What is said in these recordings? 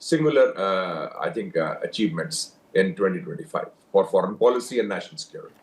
singular I think achievements in 2025 for foreign policy and national security.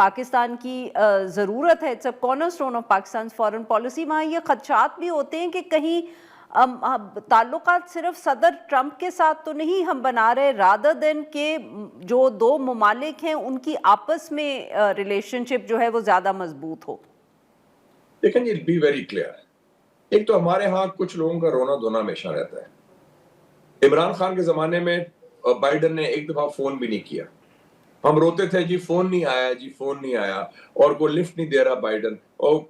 Pakistan کی ضرورت ہے, it's a cornerstone of Pakistan foreign policy, وہاں یہ خدشات بھی ہوتے ہیں کہ کہیں تعلقات صرف صدر ٹرمپ کے ساتھ تو نہیں ہم بنا رہے, رادر دین کہ جو دو ممالک ہیں ان کی آپس میں ریلیشن شپ جو ہے وہ زیادہ مضبوط ہو. دیکھیں جی, بی ویری کلیئر, ایک تو ہمارے ہاں کچھ لوگوں کا رونا دھونا ہمیشہ رہتا ہے. عمران خان کے زمانے میں بائیڈن نے ایک دفعہ فون بھی نہیں کیا, ہم روتے تھے جی فون نہیں آیا, جی فون نہیں آیا, اور کوئی لفٹ نہیں دے رہا بائیڈن, اور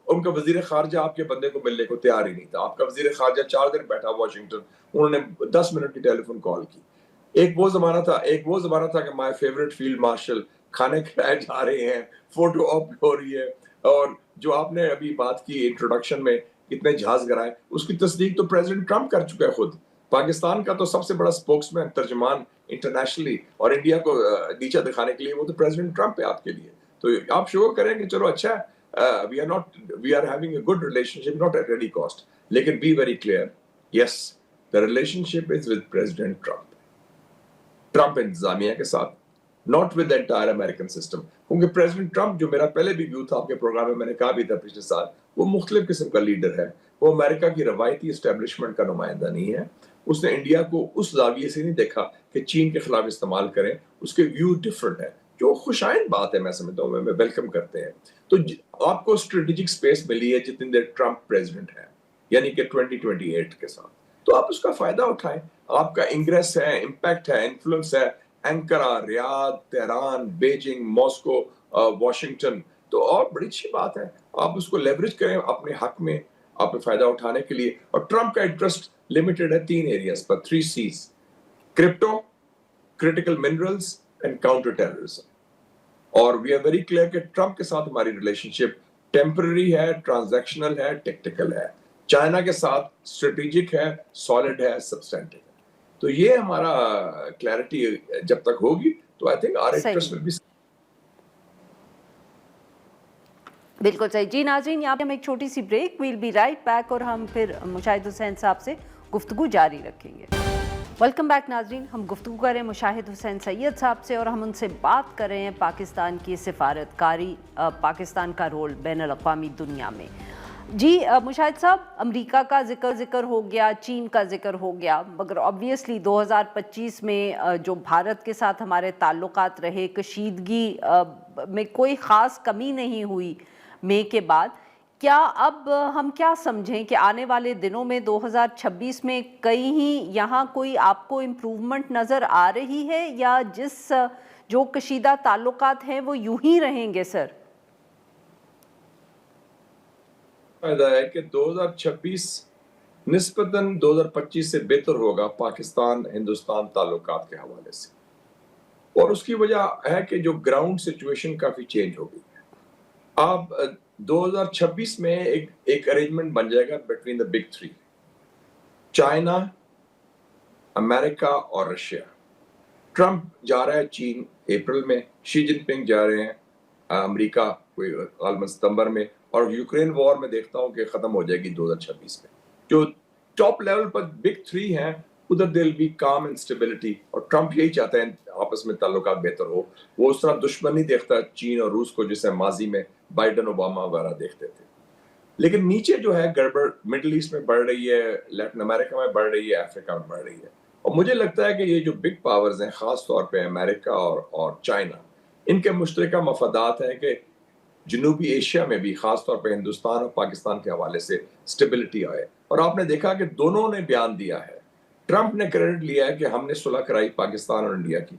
ان کا وزیر خارجہ آپ کے بندے کو ملنے کو تیار ہی نہیں تھا. آپ کا وزیر خارجہ 4 دن بیٹھا واشنگٹن, انہوں نے 10 منٹ کی ٹیلی فون کال کی. ایک وہ زمانہ تھا کہ مائی فیوریٹ فیلڈ مارشل کھانے کھلائے جا رہے ہیں, فوٹو آپ ہو رہی ہے, اور جو آپ نے ابھی بات کی انٹروڈکشن میں کتنے جہاز گرائے, اس کی تصدیق تو پریزیڈنٹ ٹرمپ کر چکا ہے خود. پاکستان کا تو سب سے بڑا اسپوکس مین, ترجمان انٹرنیشنلی, اور انڈیا کو نیچا دکھانے کے لیے وہ تو پریزیڈنٹ ٹرمپ ہے آپ کے لیے. تو آپ شو کریں کہ چلو اچھا ہے, we are having a good relationship, not at any cost. لیکن be very clear, yes the relationship is with president Trump انتظامیہ کے ساتھ, not with entire American system. کیونکہ پریزیڈنٹ ٹرمپ, جو میرا پہلے بھی ویو تھا آپ کے پروگرام میں, میں نے کہا بھی تھا پچھلے سال, وہ مختلف قسم کا لیڈر ہے. وہ امریکہ کی روایتی اسٹیبلشمنٹ کا نمائندہ نہیں ہے. اس نے انڈیا کو اس زاویے سے نہیں دیکھا کہ چین کے خلاف استعمال کریں. اس کے ویو ڈفرنٹ ہے, جو خوشائند بات ہے, میں سمجھتا ہوں, میں ویلکم کرتے ہیں. تو آپ کو اسٹریٹجک اسپیس ملی ہے جتنی دیر ٹرمپ پریزیڈنٹ ہے, یعنی کہ 2028 کے ساتھ, تو آپ اس کا فائدہ اٹھائیں. آپ کا انگریس ہے, امپیکٹ ہے, انفلوئنس ہے, اینکرا, ریاض, تہران, بیجنگ, ماسکو, واشنگٹن, تو اور بڑی اچھی بات ہے. آپ اس کو لیوریج کریں اپنے حق میں, آپ فائدہ اٹھانے کے لیے. اور ٹرمپ کا انٹرسٹ لمیٹڈ ہے 3 areas per, 3 C's: crypto, critical minerals and counter terrorism. اور وی آر ویری کلیئر کہ ٹرمپ کے ساتھ ہماری ریلیشن شپ ٹیمپرری ہے, ٹرانزیکشنل ہے, ٹیکٹیکل ہے. چائنا کے ساتھ اسٹریٹجک ہے, سالڈ ہے, سبسٹینٹو ہے. تو یہ ہمارا کلیئرٹی جب تک ہوگی تو I think our interest will be. بالکل صحیح. جی ناظرین, یہاں پہ ہم ایک چھوٹی سی break, we'll be right back, اور ہم پھر مشاہد حسین صاحب سے گفتگو جاری رکھیں گے. ویلکم بیک ناظرین, ہم گفتگو کر رہے ہیں مشاہد حسین سید صاحب سے, اور ہم ان سے بات کر رہے ہیں پاکستان کی سفارت کاری, پاکستان کا رول بین الاقوامی دنیا میں. جی مشاہد صاحب, امریکہ کا ذکر ہو گیا, چین کا ذکر ہو گیا, مگر آبویسلی 2025 میں جو بھارت کے ساتھ ہمارے تعلقات رہے, کشیدگی میں کوئی خاص کمی نہیں ہوئی مئی کے بعد. کیا اب ہم کیا سمجھیں کہ آنے والے دنوں میں 2026 میں کہیں یہاں کوئی آپ کو امپروومنٹ نظر آ رہی ہے, یا جو کشیدہ تعلقات ہیں وہ یوں ہی رہیں گے سر؟ فائدہ ہے کہ 2026 نسبتاً 2025 سے بہتر ہوگا پاکستان ہندوستان تعلقات کے حوالے سے, اور اس کی وجہ ہے کہ جو گراؤنڈ سچویشن کافی چینج ہو گئی ہے. آپ 2026 میں ایک ارینجمنٹ بن جائے گا بٹوین دا بگ 3: چائنا, امریکہ اور رشیا. ٹرمپ جا رہا ہے چین اپریل میں, شی جن پنگ جا رہے ہیں امریکہ کوئی غالباً ستمبر میں, اور یوکرین وار میں دیکھتا ہوں کہ ختم ہو جائے گی 2026 میں. جو ٹاپ لیول پر بگ 3 ہیں ادھر دل بی کام اینڈ اسٹیبلٹی, اور ٹرمپ یہی چاہتے ہیں آپس میں تعلقات بہتر ہو. وہ اس طرح دشمن نہیں دیکھتا چین اور روس کو جسے ماضی میں بائیڈن اوباما وغیرہ دیکھتے تھے. لیکن نیچے جو ہے گڑبڑ مڈل ایسٹ میں بڑھ رہی ہے, لیٹن امریکہ میں بڑھ رہی ہے, افریقہ میں بڑھ رہی ہے. اور مجھے لگتا ہے کہ یہ جو بگ پاورز ہیں, خاص طور پہ امریکہ اور چائنا, ان کے مشترکہ مفادات ہیں کہ جنوبی ایشیا میں بھی خاص طور پہ ہندوستان اور پاکستان کے حوالے سے اسٹیبلٹی آئے. اور آپ نے دیکھا کہ دونوں نے بیان دیا ہے. ٹرمپ نے کریڈٹ لیا ہے کہ ہم نے صلح کرائی پاکستان اور انڈیا کی,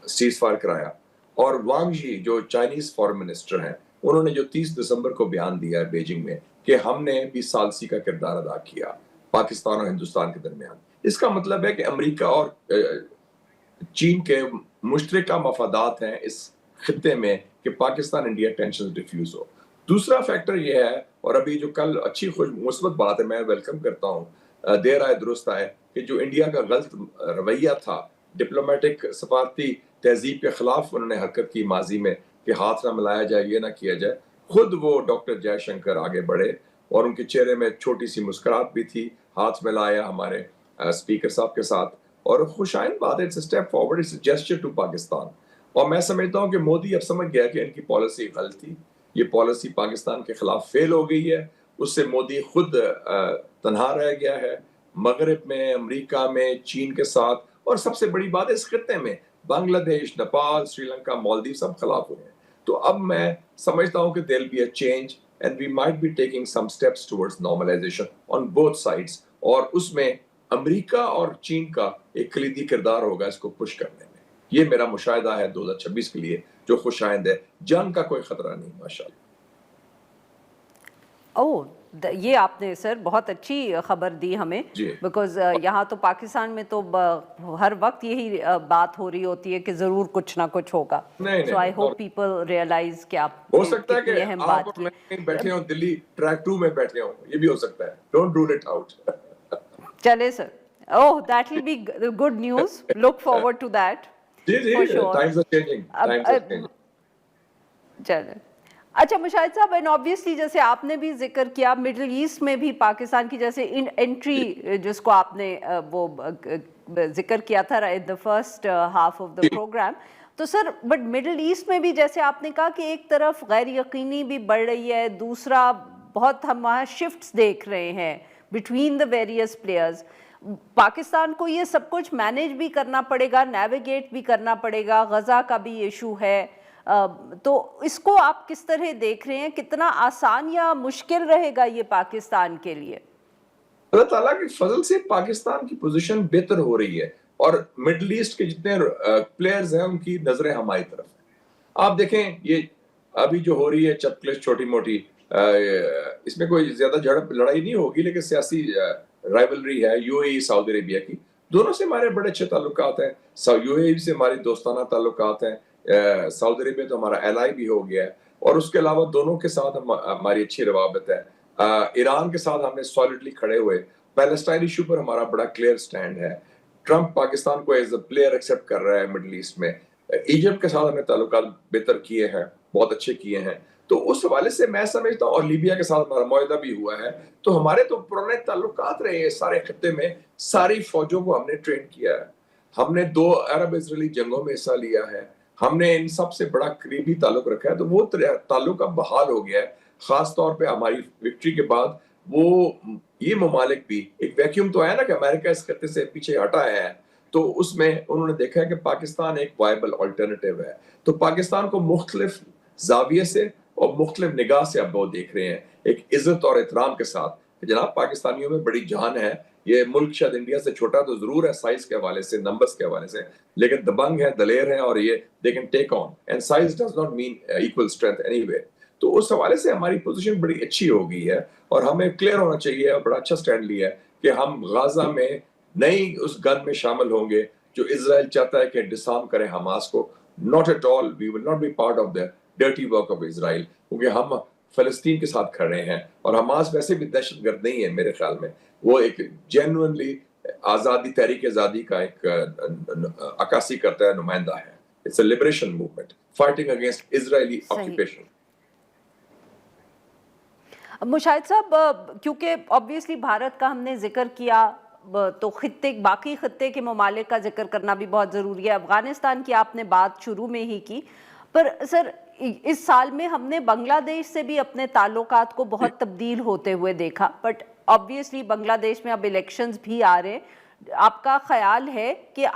سیز فائر کرایا, اور وانگ جی جو چائنیز فارن منسٹر ہیں, انہوں نے جو 30 دسمبر کو بیان دیا ہے بیجنگ میں کہ ہم نے بھی ثالثی کا کردار ادا کیا پاکستان اور ہندوستان کے درمیان. اس کا مطلب ہے کہ امریکہ اور چین کے مشترکہ مفادات ہیں اس خطے میں کہ پاکستان انڈیا ٹینشن ڈیفیوز ہو. دوسرا فیکٹر یہ ہے, اور ابھی جو کل اچھی خوش مثبت بات ہے, میں ویلکم کرتا ہوں, دیر آئے درست آئے, کہ جو انڈیا کا غلط رویہ تھا, ڈپلومیٹک سفارتی تہذیب کے خلاف انہوں نے حرکت کی ماضی میں کہ ہاتھ نہ ملایا جائے, یہ نہ کیا جائے, خود وہ ڈاکٹر جے شنکر آگے بڑھے اور ان کے چہرے میں چھوٹی سی مسکراہٹ بھی تھی, ہاتھ ملایا ہمارے اسپیکر صاحب کے ساتھ, اور خوش آئند بات ہے, it's a step forward, it's a gesture to Pakistan. اور میں سمجھتا ہوں کہ مودی اب سمجھ گیا کہ ان کی پالیسی غلط تھی، یہ پالیسی پاکستان کے خلاف فیل ہو گئی ہے، اس سے مودی خود تنہا رہ گیا ہے مغرب میں، امریکہ میں، چین کے ساتھ، اور سب سے بڑی بات اس خطے میں بنگلہ دیش، نیپال، سری لنکا، مالدیو سب خلاف ہوئے ہیں. تو اب میں سمجھتا ہوں کہ there'll be a change and we might be taking some steps towards normalization on both sides. اور اس میں امریکہ اور چین کا ایک کلیدی کردار ہوگا اس کو پش کرنے میں. یہ میرا مشاہدہ ہے 2026 کے لیے جو خوش آئند ہے. جنگ کا کوئی خطرہ نہیں ماشاءاللہ. یہ آپ نے سر بہت اچھی خبر دی ہمیں، بیکاز یہاں تو پاکستان میں تو ہر وقت یہی بات ہو رہی ہوتی ہے کہ ضرور کچھ نہ کچھ ہوگا. سو آئی ہوپ پیپل ریئلائز کہ آپ ہو سکتا ہے کہ آپ کہیں بیٹھے ہوں دلی ٹریک 2 میں بیٹھے ہوں، یہ بھی ہو سکتا ہے. Don't rule it out. چلے sir. Oh that will be good news. Look forward to that. جی جی times are changing, times are changing. چلے. اچھا مشاہد صاحب، اینڈ obviously جیسے آپ نے بھی ذکر کیا مڈل ایسٹ میں بھی پاکستان کی جیسے انٹری جس کو آپ نے وہ ذکر کیا تھا in the first half of the program، تو سر بٹ مڈل ایسٹ میں بھی جیسے آپ نے کہا کہ ایک طرف غیر یقینی بھی بڑھ رہی ہے، دوسرا بہت ہم وہاں شفٹس دیکھ رہے ہیں between the various players. Pakistan کو یہ سب کچھ مینیج بھی کرنا پڑے گا، نیویگیٹ بھی کرنا پڑے گا، غزہ کا بھی ایشو ہے، تو اس کو آپ کس طرح دیکھ رہے ہیں؟ کتنا آسان یا مشکل رہے گا یہ پاکستان کے لیے؟ اللہ تعالیٰ کے فضل سے پاکستان کی پوزیشن بہتر ہو رہی ہے، اور مڈل ایسٹ کے جتنے پلیئرز ہیں ان کی نظریں ہماری طرف ہیں. آپ دیکھیں یہ ابھی جو ہو رہی ہے چپکلش چھوٹی موٹی، اس میں کوئی زیادہ جھڑپ لڑائی نہیں ہوگی، لیکن سیاسی رائیولری ہے یو اے ای سعودی عربیہ کی. دونوں سے ہمارے بڑے اچھے تعلقات ہیں. یو اے ای سے ہماری دوستانہ تعلقات ہیں. سعودی عربیہ تو ہمارا ایلائی بھی ہو گیا ہے، اور اس کے علاوہ دونوں کے ساتھ ہماری اچھی روابط ہے. ایران کے ساتھ ہم نے سالڈلی کھڑے ہوئے. پیلسٹائن ایشو پر ہمارا بڑا کلیئر سٹینڈ ہے. ٹرمپ پاکستان کو ایز اے پلیئر ایکسیپٹ کر رہا ہے مڈل ایسٹ میں. ایجپٹ کے ساتھ ہم نے تعلقات بہتر کیے ہیں، بہت اچھے کیے ہیں. تو اس حوالے سے میں سمجھتا ہوں، اور لیبیا کے ساتھ ہمارا معاہدہ بھی ہوا ہے. تو ہمارے تو پرانے تعلقات رہے ہیں سارے خطے میں. ساری فوجوں کو ہم نے ٹرین کیا ہے. ہم نے 2 عرب اسرائیلی جنگوں میں حصہ لیا ہے. ہم نے ان سب سے بڑا قریبی تعلق رکھا ہے. تو وہ تعلق اب بحال ہو گیا ہے. خاص طور پہ ہماری وکٹری کے بعد وہ یہ ممالک بھی ایک ویکیوم تو ہے نا کہ امریکہ اس خطے سے پیچھے ہٹا ہے، تو اس میں انہوں نے دیکھا ہے کہ پاکستان ایک وائبل آلٹرنیٹیو ہے. تو پاکستان کو مختلف زاویے سے اور مختلف نگاہ سے اب وہ دیکھ رہے ہیں، ایک عزت اور احترام کے ساتھ. جناب پاکستانیوں میں بڑی جان ہے. یہ ملک شاید انڈیا سے چھوٹا تو ضرور ہے سائز کے حوالے سے، نمبرز کے حوالے سے، لیکن دبنگ ہے، دلیر ہیں، اور یہ they can take on and size does not mean equal strength anyway. تو اس حوالے سے ہماری پوزیشن بڑی اچھی ہو گئی ہے، اور ہمیں کلیئر ہونا چاہیے اور بڑا اچھا سٹینڈ لیا ہے کہ ہم غزہ میں نہیں اس گن میں شامل ہوں گے جو اسرائیل چاہتا ہے کہ ڈسارم کرے حماس کو. not at all, we will not be part of the dirty work of Israel. کیونکہ ہم فلسطین کے ساتھ کھڑے ہیں، اور حماس ویسے بھی دہشت گرد نہیں ہے میرے خیال میں. وہ ایک جینوئنلی آزادی، تحریک آزادی کا ایک عکاسی کرتا ہے، نمائندہ ہے. It's a liberation movement fighting against Israeli occupation. Mushahid صاحب، کیونکہ obviously بھارت کا ہم نے ذکر کیا تو باقی خطے کے ممالک کا ذکر کرنا بھی بہت ضروری ہے. افغانستان کی آپ نے بات شروع میں ہی کی، پر سر اس سال میں ہم نے بنگلہ دیش سے بھی اپنے تعلقات کو بہت تبدیل ہوتے ہوئے دیکھا. بٹ obviously بنگلہ دیش میں اب الیکشنز بھی آ رہے ہیں. آپ کا خیال ہے کہ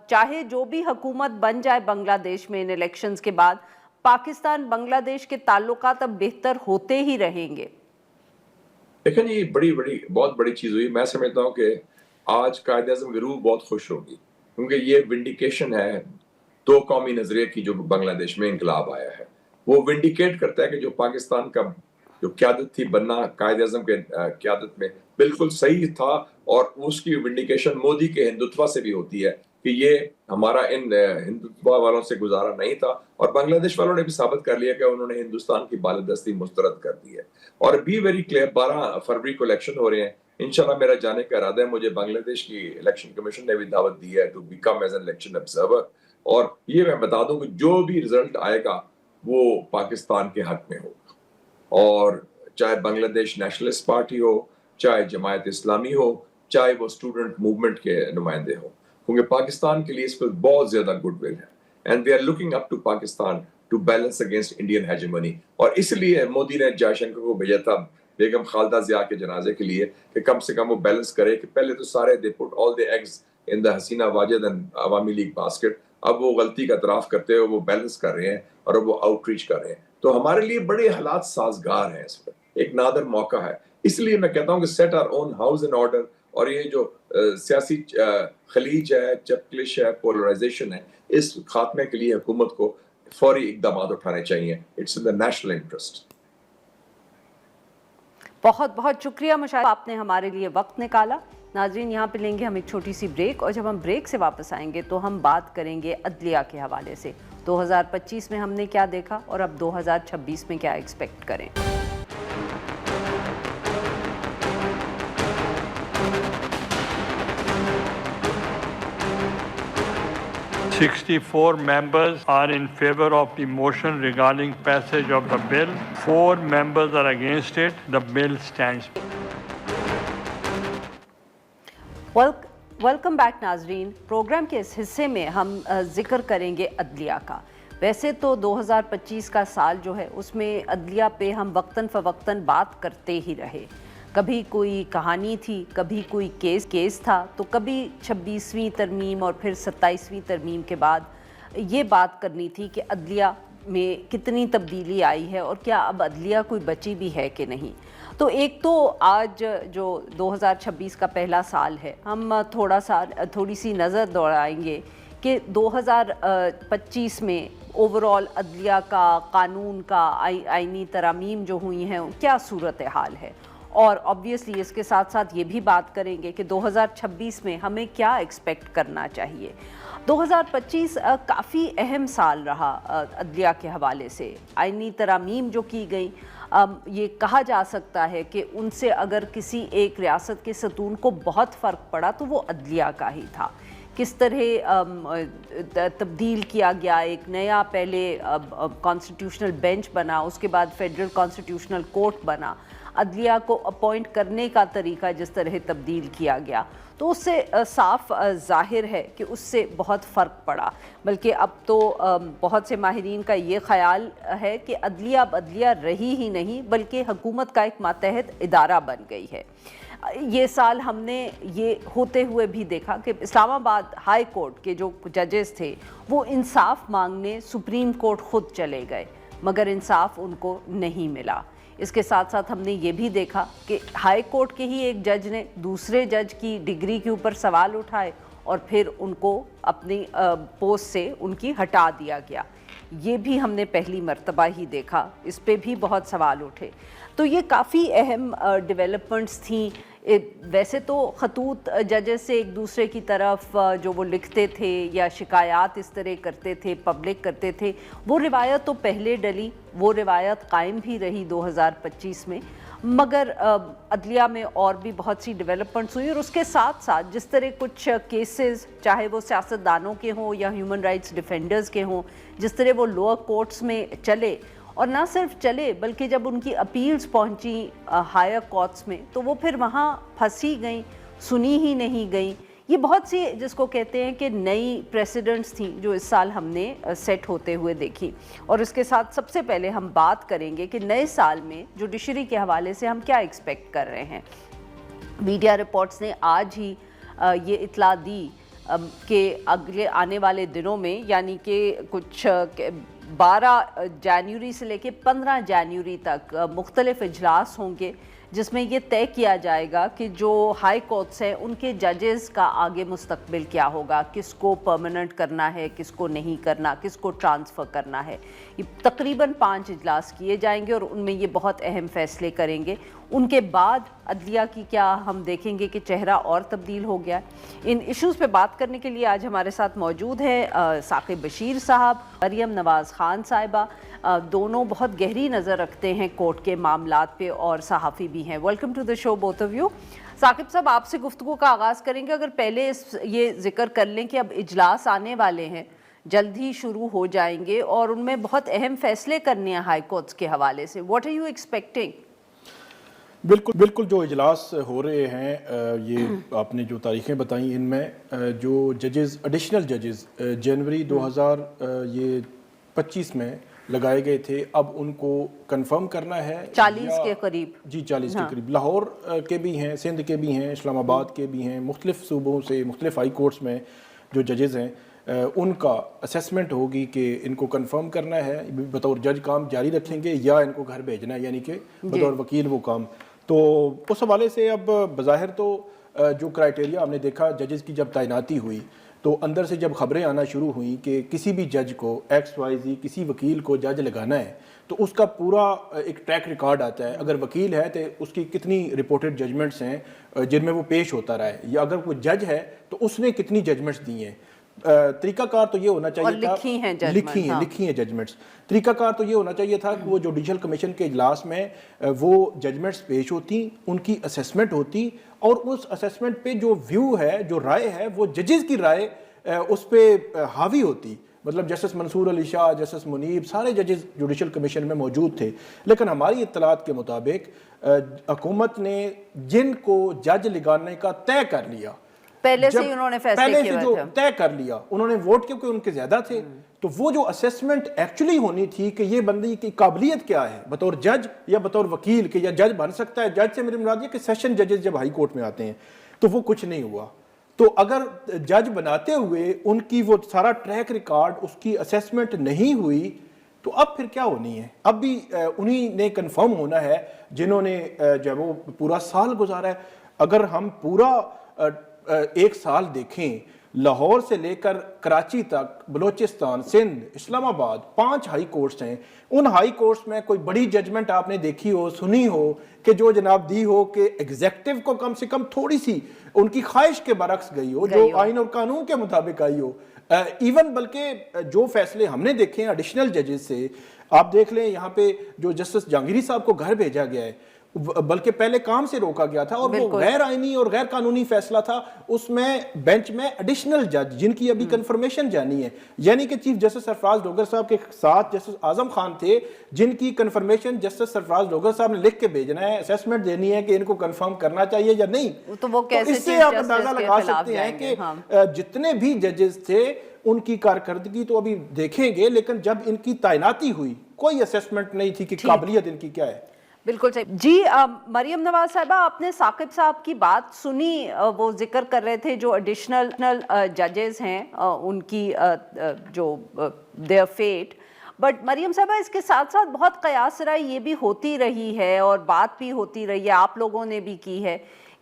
چاہے جو بھی حکومت بن جائے بنگلہ دیش میں ان الیکشنز کے بعد، پاکستان بنگلہ دیش کے تعلقات اب بہتر ہوتے ہی رہیں گے؟ لیکن یہ بہت بڑی چیز ہوئی. میں سمجھتا ہوں کہ آج قائد اعظم کی روح بہت خوش ہوگی، کیونکہ یہ ونڈیکیشن ہے 2 قومی نظریے کی جو بنگلہ دیش میں انقلاب آیا ہے. وہ ونڈیکیٹ کرتا ہے کہ جو پاکستان کا جو قیادت تھی بننا قائد اعظم کے قیادت میں بالکل صحیح تھا، اور اس کی ونڈیکیشن مودی کے ہندوتوا سے بھی ہوتی ہے کہ یہ ہمارا ان ہندوتوا والوں سے گزارا نہیں تھا. اور بنگلہ دیش والوں نے بھی ثابت کر لیا کہ انہوں نے ہندوستان کی بالادستی مسترد کر دی ہے. اور بی ویری کلیئر، 12 فروری کو الیکشن ہو رہے ہیں. انشاءاللہ میرا جانے کا ارادہ ہے. مجھے بنگلہ دیش کی الیکشن کمیشن نے بھی دعوت دی ہے to become as an election observer. اور یہ میں بتا دوں کہ جو بھی رزلٹ آئے گا وہ پاکستان کے حق میں ہوگا، اور چاہے بنگلہ دیش نیشنلسٹ پارٹی ہو، چاہے جماعت اسلامی ہو، چاہے وہ اسٹوڈنٹ موومنٹ کے نمائندے ہوں، کیونکہ پاکستان کے لیے اس پر بہت زیادہ گڈ ول ہے. and they are looking up to Pakistan to balance against Indian hegemony. اور اس لیے مودی نے جے شنکر کو بھیجا تھا بیگم خالدہ ضیاء کے جنازے کے لیے کہ کم سے کم وہ بیلنس کرے کہ پہلے تو سارے they put all the eggs in the Hasina Wajed and Awami League basket. اب وہ غلطی کا اعتراف کرتے ہوئے وہ بیلنس کر رہے ہیں اور اب وہ آؤٹ ریچ کر رہے ہیں. تو ہمارے لیے بڑے حالات سازگار ہیں, اس پر ایک نادر موقع ہے. اس لیے میں کہتا ہوں کہ set our own house in order, اور یہ جو سیاسی خلیج ہے, چپکلش ہے, پولرائزیشن ہے, اس خاتمے کے لیے حکومت کو فوری اقدامات اٹھانے چاہیے. It's in the national interest. بہت بہت شکریہ مشاہد, آپ نے ہمارے لیے وقت نکالا. ناظرین, یہاں پہ لیں گے ہم ایک چھوٹی سی بریک, اور جب ہم بریک سے واپس آئیں گے تو ہم بات کریں گے عدلیہ کے حوالے سے. 2025 میں ہم نے کیا دیکھا اور اب 2026 میں کیا ایکسپیکٹ کریں. 64 members are in favor of the motion regarding passage of the bill. 4 members are against it. The bill stands. Welcome back ناظرین. پروگرام کے اس حصے میں ہم ذکر کریں گے عدلیہ کا. ویسے تو 2025 کا سال جو ہے اس میں عدلیہ پہ ہم وقتاً فوقتاً بات کرتے ہی رہے. کبھی کوئی کہانی تھی, کبھی کوئی کیس تھا, تو کبھی 26ویں ترمیم اور پھر 27ویں ترمیم کے بعد یہ بات کرنی تھی کہ عدلیہ میں کتنی تبدیلی آئی ہے اور کیا اب عدلیہ کوئی بچی بھی ہے کہ نہیں. تو ایک تو آج جو 2026 کا پہلا سال ہے, ہم تھوڑی سی نظر دوڑائیں گے کہ 2025 میں اوورال عدلیہ کا, قانون کا, آئینی ترامیم جو ہوئی ہیں کیا صورتحال ہے, اور آبویسلی اس کے ساتھ ساتھ یہ بھی بات کریں گے کہ 2026 میں ہمیں کیا ایکسپیکٹ کرنا چاہیے. 2025 کافی اہم سال رہا عدلیہ کے حوالے سے. آئینی ترامیم جو کی گئی, یہ کہا جا سکتا ہے کہ ان سے اگر کسی ایک ریاست کے ستون کو بہت فرق پڑا تو وہ عدلیہ کا ہی تھا. کس طرح تبدیل کیا گیا, ایک نیا پہلے کانسٹیٹیوشنل بینچ بنا, اس کے بعد فیڈرل کانسٹیٹیوشنل کورٹ بنا, عدلیہ کو اپوائنٹ کرنے کا طریقہ جس طرح تبدیل کیا گیا, تو اس سے صاف ظاہر ہے کہ اس سے بہت فرق پڑا. بلکہ اب تو بہت سے ماہرین کا یہ خیال ہے کہ عدلیہ اب عدلیہ رہی ہی نہیں بلکہ حکومت کا ایک ماتحت ادارہ بن گئی ہے. یہ سال ہم نے یہ ہوتے ہوئے بھی دیکھا کہ اسلام آباد ہائی کورٹ کے جو ججز تھے وہ انصاف مانگنے سپریم کورٹ خود چلے گئے, مگر انصاف ان کو نہیں ملا. اس کے ساتھ ساتھ ہم نے یہ بھی دیکھا کہ ہائی کورٹ کے ہی ایک جج نے دوسرے جج کی ڈگری کے اوپر سوال اٹھائے اور پھر ان کو اپنی پوسٹ سے ان کی ہٹا دیا گیا. یہ بھی ہم نے پہلی مرتبہ ہی دیکھا, اس پہ بھی بہت سوال اٹھے. تو یہ کافی اہم ڈیولپمنٹس تھیں. ویسے تو خطوط ججز سے ایک دوسرے کی طرف جو وہ لکھتے تھے یا شکایات اس طرح کرتے تھے, پبلک کرتے تھے, وہ روایت تو پہلے ڈلی, وہ روایت قائم بھی رہی 2025 میں. مگر عدلیہ میں اور بھی بہت سی ڈیولپمنٹس ہوئی, اور اس کے ساتھ ساتھ جس طرح کچھ کیسز چاہے وہ سیاستدانوں کے ہوں یا ہیومن رائٹس ڈیفینڈرز کے ہوں, جس طرح وہ لوور کورٹس میں چلے, اور نہ صرف چلے بلکہ جب ان کی اپیلز پہنچی ہائر کورٹس میں تو وہ پھر وہاں پھنسی گئیں, سنی ہی نہیں گئیں. یہ بہت سی جس کو کہتے ہیں کہ نئی پریسیڈنٹس تھیں جو اس سال ہم نے سیٹ ہوتے ہوئے دیکھی. اور اس کے ساتھ سب سے پہلے ہم بات کریں گے کہ نئے سال میں جوڈیشری کے حوالے سے ہم کیا ایکسپیکٹ کر رہے ہیں. میڈیا رپورٹس نے آج ہی یہ اطلاع دی کہ اگلے آنے والے دنوں میں, یعنی کہ کچھ 12 جنوری سے لے کے 15 جنوری تک مختلف اجلاس ہوں گے جس میں یہ طے کیا جائے گا کہ جو ہائی کورٹس ہیں ان کے ججز کا آگے مستقبل کیا ہوگا, کس کو پرماننٹ کرنا ہے, کس کو نہیں کرنا, کس کو ٹرانسفر کرنا ہے. یہ تقریباً 5 اجلاس کیے جائیں گے اور ان میں یہ بہت اہم فیصلے کریں گے. ان کے بعد عدلیہ کی کیا ہم دیکھیں گے کہ چہرہ اور تبدیل ہو گیا. ان ایشوز پہ بات کرنے کے لیے آج ہمارے ساتھ موجود ہیں ثاقب بشیر صاحب, مریم نواز خان صاحبہ. دونوں بہت گہری نظر رکھتے ہیں کورٹ کے معاملات پہ اور صحافی بھی ہیں. Welcome to the show both of you. Saqib sahib, آپ سے گفتگو کا آغاز کریں گے. اگر پہلے یہ ذکر کر لیں کہ اب اجلاس آنے والے ہیں, جلد ہی شروع ہو جائیں گے اور ان میں بہت اہم فیصلے کرنے ہیں ہائی کورٹس کے حوالے سے. What are you expecting? بالکل بالکل جو اجلاس ہو رہے ہیں یہ آپ نے جو تاریخیں بتائیں ان میں جو ججز ایڈیشنل ججز جنوری 2025 میں لگائے گئے تھے اب ان کو کنفرم کرنا ہے 40 کے قریب. جی 40 کے قریب. لاہور کے بھی ہیں, سندھ کے بھی ہیں, اسلام آباد کے بھی ہیں, مختلف صوبوں سے مختلف ہائی کورٹس میں جو ججز ہیں ان کا اسیسمنٹ ہوگی کہ ان کو کنفرم کرنا ہے بطور جج کام جاری رکھیں گے یا ان کو گھر بھیجنا ہے, یعنی کہ بطور وکیل وہ کام. تو اس حوالے سے اب بظاہر تو جو کرائٹیریا ہم نے دیکھا ججز کی جب تعیناتی ہوئی تو اندر سے جب خبریں آنا شروع ہوئیں کہ کسی بھی جج کو ایکس وائی زی کسی وکیل کو جج لگانا ہے تو اس کا پورا ایک ٹریک ریکارڈ آتا ہے. اگر وکیل ہے تو اس کی کتنی رپورٹڈ ججمنٹس ہیں جن میں وہ پیش ہوتا رہا ہے, یا اگر کوئی جج ہے تو اس نے کتنی ججمنٹس دی ہیں. طریقہ کار تو یہ ہونا چاہیے تھا, لکھی ہیں ججمنٹس. طریقہ کار تو یہ ہونا چاہیے تھا کہ وہ جوڈیشل کمیشن کے اجلاس میں وہ ججمنٹس پیش ہوتی, ان کی اسیسمنٹ ہوتی, اور اس اسیسمنٹ پہ جو ویو ہے, جو رائے ہے, وہ ججز کی رائے اس پہ حاوی ہوتی. مطلب جسٹس منصور علی شاہ, جسٹس منیب, سارے ججز جوڈیشل کمیشن میں موجود تھے. لیکن ہماری اطلاعات کے مطابق حکومت نے جن کو جج لگانے کا طے کر لیا, پہلے سے انہوں نے فیصلے کیے جو طے کر لیا, انہوں نے ووٹ کیونکہ ان کے زیادہ تھے, تو وہ جو اسیسمنٹ ایکچولی ہونی تھی کہ یہ بندی کی قابلیت کیا ہے بطور جج یا بطور وکیل, کہ یا جج بن سکتا ہے. جج سے میری مراد یہ کہ سیشن ججز جب ہائی کورٹ میں آتے ہیں تو وہ کچھ نہیں ہوا. تو اگر جج بناتے ہوئے ان کی وہ سارا ٹریک ریکارڈ اس کی اسیسمنٹ نہیں ہوئی تو اب پھر کیا ہونی ہے. اب بھی انہی نے کنفرم ہونا ہے جنہوں نے جب وہ پورا سال گزارا ہے. اگر ہم پورا ایک سال دیکھیں, لاہور سے لے کر کراچی تک, بلوچستان, سندھ, اسلام آباد, 5 ہائی کورٹس ہیں. ان ہائی کورٹس میں کوئی بڑی ججمنٹ آپ نے دیکھی ہو, سنی ہو کہ جو جناب دی ہو کہ ایگزیکٹو کو کم سے کم تھوڑی سی ان کی خواہش کے برعکس گئی ہو, جو آئین اور قانون کے مطابق آئی ہو. ایون بلکہ جو فیصلے ہم نے دیکھے ہیں ایڈیشنل ججز سے, آپ دیکھ لیں یہاں پہ جو جسٹس جہانگیری صاحب کو گھر بھیجا گیا ہے, بلکہ پہلے کام سے روکا گیا تھا, اور وہ غیر آئینی اور غیر قانونی فیصلہ تھا. اس میں بینچ میں ایڈیشنل جج جن کی ابھی کنفرمیشن جانی ہے, یعنی کہ چیف جسٹس سرفراز ڈوگر صاحب کے ساتھ جسٹس اعظم خان تھے جن کی کنفرمیشن جسٹس سرفراز ڈوگر صاحب نے لکھ کے بھیجنا ہے, اسیسمنٹ دینی ہے کہ ان کو کنفرم کرنا چاہیے یا نہیں. تو اس سے آپ اندازہ لگا سکتے ہیں کہ جتنے بھی ججز تھے ان کی کارکردگی تو ابھی دیکھیں گے, لیکن جب ان کی تعیناتی ہوئی کوئی اسیسمنٹ نہیں تھی کہ قابلیت ان کی کیا ہے. بالکل صحیح. جی مریم نواز صاحبہ, آپ نے ثاقب صاحب کی بات سنی, وہ ذکر کر رہے تھے جو ایڈیشنل ججز ہیں ان کی جو their fate. بٹ مریم صاحبہ اس کے ساتھ ساتھ بہت قیاس رائے یہ بھی ہوتی رہی ہے اور بات بھی ہوتی رہی ہے, آپ لوگوں نے بھی کی ہے,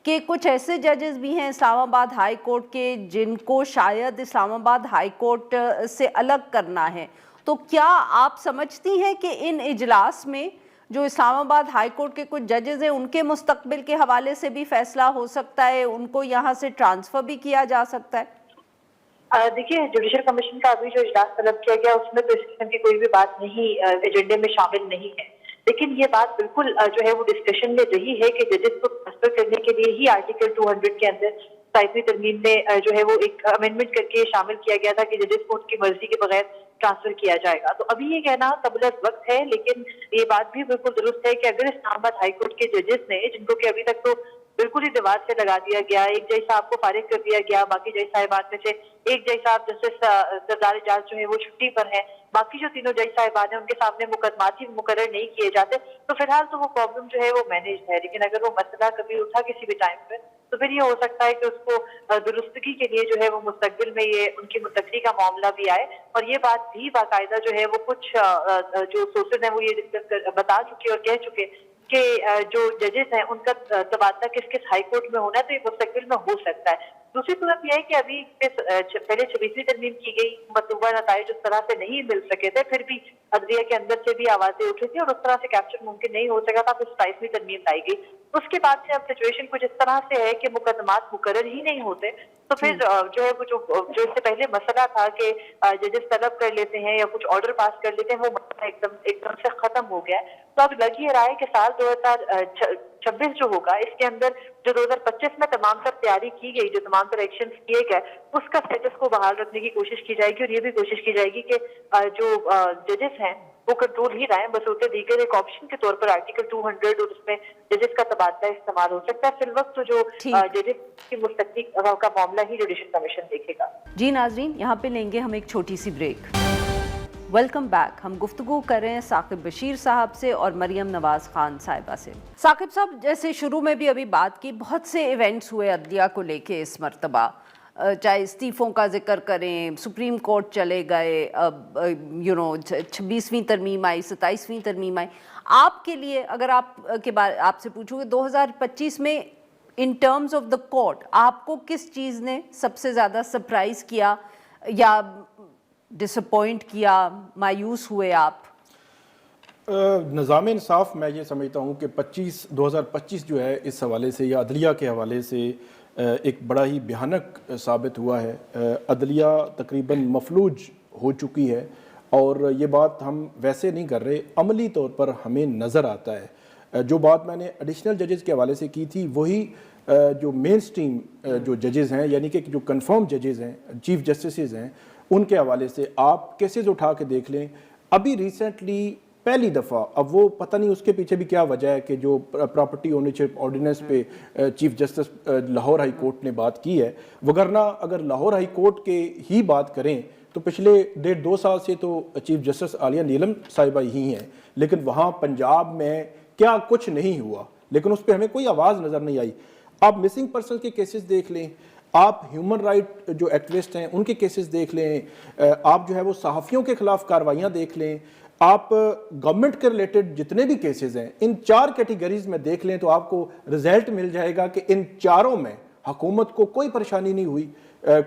کہ کچھ ایسے ججز بھی ہیں اسلام آباد ہائی کورٹ کے جن کو شاید اسلام آباد ہائی کورٹ سے الگ کرنا ہے. تو کیا آپ سمجھتی ہیں کہ ان اجلاس میں جو اسلام آباد ہائی کورٹ کے کچھ ججز ہیں ان کے مستقبل کے حوالے سے بھی فیصلہ ہو سکتا ہے, ان کو یہاں سے ٹرانسفر بھی کیا جا سکتا ہے؟ دیکھیے, جوڈیشل کمیشن کا ابھی جو اجلاس طلب کیا گیا اس میں تو اس قسم کی کوئی بھی بات نہیں ایجنڈے میں شامل نہیں ہے, لیکن یہ بات بالکل جو ہے وہ ڈسکشن میں رہی ہے کہ ججز کو ٹرانسفر کرنے کے لیے ہی آرٹیکل 200 کے اندر 27ویں ترمیم میں جو ہے وہ ایک امینڈمنٹ کر کے شامل کیا گیا تھا کہ ججز کو ان کی مرضی کے بغیر ٹرانسفر کیا جائے گا. تو ابھی یہ کہنا قبل از وقت ہے, لیکن یہ بات بھی بالکل درست ہے کہ اگر اسلام آباد ہائی کورٹ کے ججز نے, جن کو کہ ابھی تک تو بالکل ہی دیوار سے لگا دیا گیا, ایک جج صاحب کو فارغ کر دیا گیا, باقی جج صاحبات میں سے ایک جج صاحب جسٹس سردار اعجاز جو ہے وہ چھٹی پر ہیں, باقی جو تینوں جج صاحبان ہیں ان کے سامنے مقدمات ہی مقرر نہیں کیے جاتے, تو فی الحال تو وہ پرابلم جو ہے وہ مینیج ہے. لیکن اگر وہ مسئلہ کبھی اٹھا کسی بھی ٹائم پہ تو پھر یہ ہو سکتا ہے کہ اس کو درستگی کے لیے جو ہے وہ مستقبل میں یہ ان کی منتقلی کا معاملہ بھی آئے. اور یہ بات بھی باقاعدہ جو ہے وہ کچھ جو سورسز ہیں وہ یہ ڈسکس بتا چکے اور کہہ چکے کہ جو ججز ہیں ان کا تبادلہ کس کس ہائی کورٹ میں ہونا ہے, تو یہ مستقبل میں ہو سکتا ہے. دوسری صورت یہ ہے کہ ابھی پہلے 26ویں ترمیم کی گئی, مطلوبہ نتائج اس طرح سے نہیں مل سکے تھے, پھر بھی عدلیہ کے اندر سے بھی آوازیں اٹھی تھی اور اس طرح سے کیپچر ممکن نہیں ہو سکا تھا, پھر 27ویں ترمیم لائی گئی. اس کے بعد سے اب سچویشن کچھ اس طرح سے ہے کہ مقدمات مقرر ہی نہیں ہوتے, تو پھر جو ہے وہ جو اس سے پہلے مسئلہ تھا کہ ججز طلب کر لیتے ہیں یا کچھ آرڈر پاس کر لیتے ہیں, وہ مسئلہ ایک دم سے ختم ہو گیا ہے. تو اب لگ یہ رہا ہے کہ سال 2026 جو ہوگا اس کے اندر جو 2025 میں تمام تر تیاری کی گئی, جو تمام تر ایکشن کیے گئے, اس کا اسٹیٹس کو بحال رکھنے کی کوشش کی جائے گی, اور یہ بھی کوشش کی جائے گی کہ جو ججز ہیں وہ کنٹرول ہی رہا ہے بصورت دیگر ایک آپشن کے طور پر آرٹیکل 200 اور اس میں ججز کا تبادلہ استعمال ہو سکتا ہے. فی الوقت تو جو ججز کی مستقلی کا معاملہ ہی جوڈیشل کمیشن دیکھے گا. جی ناظرین، یہاں پہ لیں گے ہم ایک چھوٹی سی بریک. Welcome back. ہم گفتگو کر رہے ہیں ثاقب بشیر صاحب سے اور مریم نواز خان صاحبہ سے. ثاقب صاحب، جیسے شروع میں بھی ابھی بات کی، بہت سے ایونٹس ہوئے عدلیہ کو لے کے اس مرتبہ، چاہے استعفوں کا ذکر کریں، سپریم کورٹ چلے گئے، 26ویں ترمیم آئی، 27ویں ترمیم آئی. آپ کے لیے اگر آپ سے پوچھوں کہ 2025 میں in terms of the court آپ کو کس چیز نے سب سے زیادہ سرپرائز کیا یا ڈس اپوائنٹ کیا، مایوس ہوئے آپ؟ نظام انصاف میں یہ سمجھتا ہوں کہ 2025 جو ہے اس حوالے سے یا عدلیہ کے حوالے سے ایک بڑا ہی بھیانک ثابت ہوا ہے. عدلیہ تقریباً مفلوج ہو چکی ہے، اور یہ بات ہم ویسے نہیں کر رہے، عملی طور پر ہمیں نظر آتا ہے. جو بات میں نے ایڈیشنل ججز کے حوالے سے کی تھی، وہی جو مین سٹریم جو ججز ہیں، یعنی کہ جو کنفرم ججز ہیں، چیف جسٹسز ہیں، ان کے حوالے سے آپ کیسز اٹھا کے دیکھ لیں. ابھی ریسنٹلی پہلی دفعہ، اب وہ پتہ نہیں اس کے پیچھے بھی کیا وجہ ہے کہ جو پراپرٹی اونرشپ آرڈیننس پہ chief justice Lahore high court نے بات کی ہے، وگرنہ اگر لاہور ہائی کورٹ کے ہی بات کریں تو پچھلے 1.5-2 سال سے تو چیف جسٹس عالیہ نیلم صاحبہ ہی ہیں، لیکن وہاں پنجاب میں کیا کچھ نہیں ہوا، لیکن اس پہ ہمیں کوئی آواز نظر نہیں آئی. آپ مسنگ پرسن کے کیسز دیکھ لیں، آپ ہیومن رائٹ جو ایکٹیوسٹ ہیں ان کے کیسز دیکھ لیں، آپ جو ہے وہ صحافیوں کے خلاف کارروائیاں دیکھ لیں، آپ گورنمنٹ کے ریلیٹڈ جتنے بھی کیسز ہیں ان 4 کیٹیگریز میں دیکھ لیں تو آپ کو رزلٹ مل جائے گا کہ ان چاروں میں حکومت کو کوئی پریشانی نہیں ہوئی،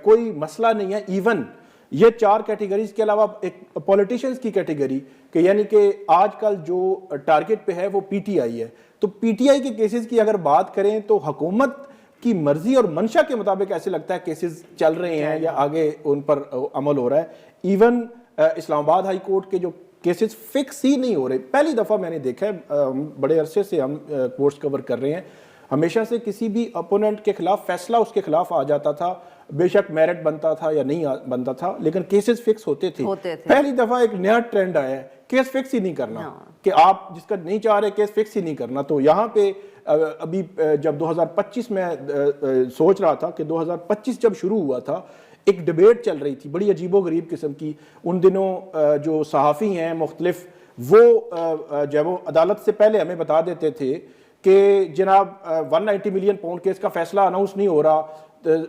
کوئی مسئلہ نہیں ہے. ایون یہ 4 کیٹیگریز کے علاوہ ایک پولیٹیشنز کی کیٹیگری کہ یعنی کہ آج کل جو ٹارگٹ پہ ہے وہ پی ٹی آئی ہے، تو پی ٹی آئی کے کیسز کی اگر بات کریں تو حکومت کی مرضی اور منشا کے مطابق ایسے لگتا ہے کیسز چل رہے ہیں یا آگے ان پر عمل ہو رہا ہے. ایون اسلام آباد ہائی کورٹ کے جو کیسز فکس ہی نہیں ہو رہے. پہلی دفعہ میں نے دیکھا ہے، بڑے عرصے سے ہم کورس کور کر رہے ہیں، ہمیشہ سے کسی بھی اپوننٹ کے خلاف فیصلہ اس کے خلاف آ جاتا تھا، بے شک میرٹ بنتا تھا یا نہیں بنتا تھا، لیکن کیسز فکس ہوتے تھے. پہلی دفعہ ایک نیا ٹرینڈ آیا ہے، کیس فکس ہی نہیں کرنا، کہ آپ جس کا نہیں چاہ رہے کیس فکس ہی نہیں کرنا. تو یہاں پہ ابھی جب 2025 میں سوچ رہا تھا کہ 2025 جب شروع ہوا تھا، ایک ڈیبیٹ چل رہی تھی بڑی عجیب و غریب قسم کی. ان دنوں جو صحافی ہیں مختلف، وہ جب وہ عدالت سے پہلے ہمیں بتا دیتے تھے کہ جناب 190 ملین پاؤنڈ کیس کا فیصلہ اناؤنس نہیں ہو رہا،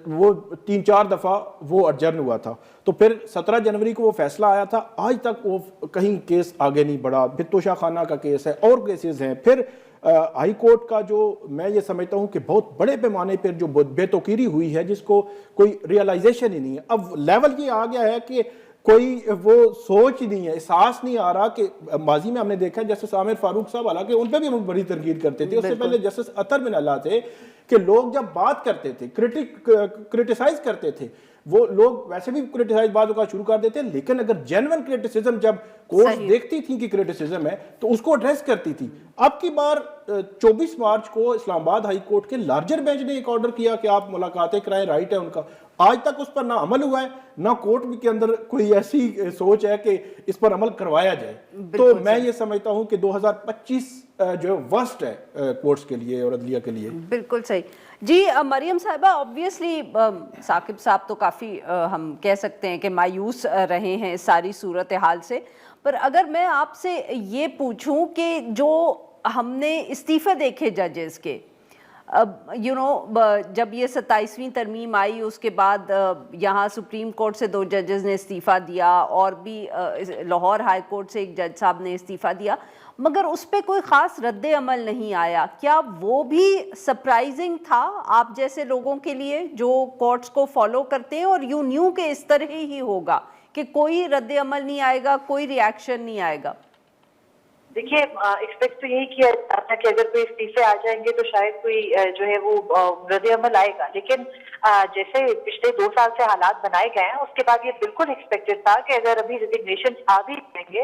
وہ 3-4 دفعہ وہ ارجن ہوا تھا. تو پھر 17 جنوری کو وہ فیصلہ آیا تھا، آج تک وہ کہیں کیس آگے نہیں بڑھا. پھر توشہ خانہ کا کیس ہے اور کیسز ہیں. پھر ہائی کورٹ کا جو میں یہ سمجھتا ہوں کہ بہت بڑے پیمانے پر جو بے توقیری ہوئی ہے، جس کو کوئی ریئلائزیشن ہی نہیں ہے. اب لیول یہ آ گیا ہے کہ کوئی وہ سوچ ہی نہیں ہے، احساس نہیں آ رہا. کہ ماضی میں ہم نے دیکھا جسٹس عامر فاروق صاحب، حالانکہ ان پہ بھی ہم بڑی تنقید کرتے تھے، اس سے پہلے جسٹس اطہر بن اللہ تھے، کہ لوگ جب بات کرتے تھے، کرٹیسائز کرتے تھے، وہ لوگ ویسے بھی کرٹیسائز بعض اوقات شروع کر دیتے ہیں، لیکن اگر جینوئن کرٹیسزم جب کورٹ دیکھتی تھی کہ کرٹیسزم ہے تو اس کو ایڈریس کرتی تھی. اب کی بار 24 مارچ کو اسلام آباد ہائی کورٹ کے لارجر بینچ نے ایک آرڈر کیا کہ آپ ملاقاتیں کرائیں، رائٹ ہے ان کا. آج تک اس پر نہ عمل ہوا ہے، نہ کورٹ کے اندر کوئی ایسی سوچ ہے کہ اس پر عمل کروایا جائے. تو میں یہ سمجھتا ہوں کہ 2025 جو ورسٹ ہے کورٹس کے لیے اور عدلیہ کے لیے. بالکل صحیح. جی مریم صاحبہ، آبویسلی ثاقب صاحب تو کافی ہم کہہ سکتے ہیں کہ مایوس رہے ہیں اس ساری صورتحال سے، پر اگر میں آپ سے یہ پوچھوں کہ جو ہم نے استعفے دیکھے ججز کے، جب یہ 27ویں ترمیم آئی اس کے بعد یہاں سپریم کورٹ سے 2 ججز نے استعفیٰ دیا اور بھی لاہور ہائی کورٹ سے ایک جج صاحب نے استعفیٰ دیا، مگر اس پہ کوئی خاص رد عمل نہیں آیا. کیا وہ بھی سرپرائزنگ تھا آپ جیسے لوگوں کے لیے جو کورٹس کو فالو کرتے ہیں، اور یو نیو کہ اس طرح ہی ہوگا کہ کوئی رد عمل نہیں آئے گا، کوئی ریاکشن نہیں آئے گا؟ دیکھیے ایکسپیکٹ تو یہی کیا تھا کہ اگر کوئی استعفے آ جائیں گے تو شاید کوئی جو ہے وہ رد عمل آئے گا، لیکن جیسے پچھلے 2 سال سے حالات بنائے گئے ہیں اس کے بعد یہ بالکل ایکسپیکٹڈ تھا کہ اگر ابھی ریزگنیشن آ بھی جائیں گے